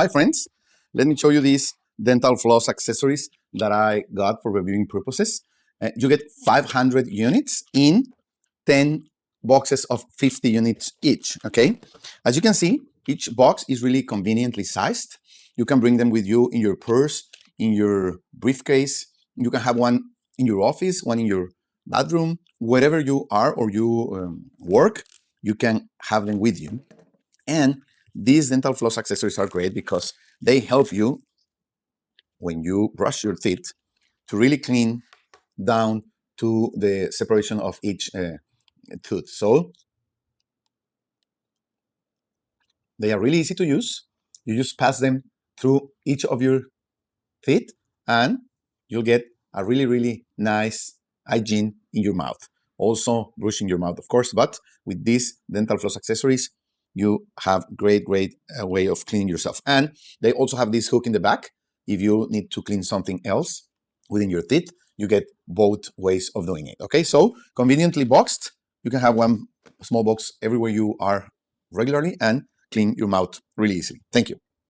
Hi friends, let me show you these dental floss accessories that I got for reviewing purposes. You get 500 units in 10 boxes of 50 units each, okay? As you can see, each box is really conveniently sized. You can bring them with you in your purse, in your briefcase. You can have one in your office, one in your bathroom, wherever you are or you work, you can have them with you. And these dental floss accessories are great because they help you when you brush your teeth to really clean down to the separation of each tooth. So they are really easy to use. You just pass them through each of your teeth and you'll get a really, really nice hygiene in your mouth. Also brushing your mouth, of course, but with these dental floss accessories, you have great way of cleaning yourself. And they also have this hook in the back. If you need to clean something else within your teeth, you get both ways of doing it. Okay, so conveniently boxed, you can have one small box everywhere you are regularly and clean your mouth really easily. Thank you.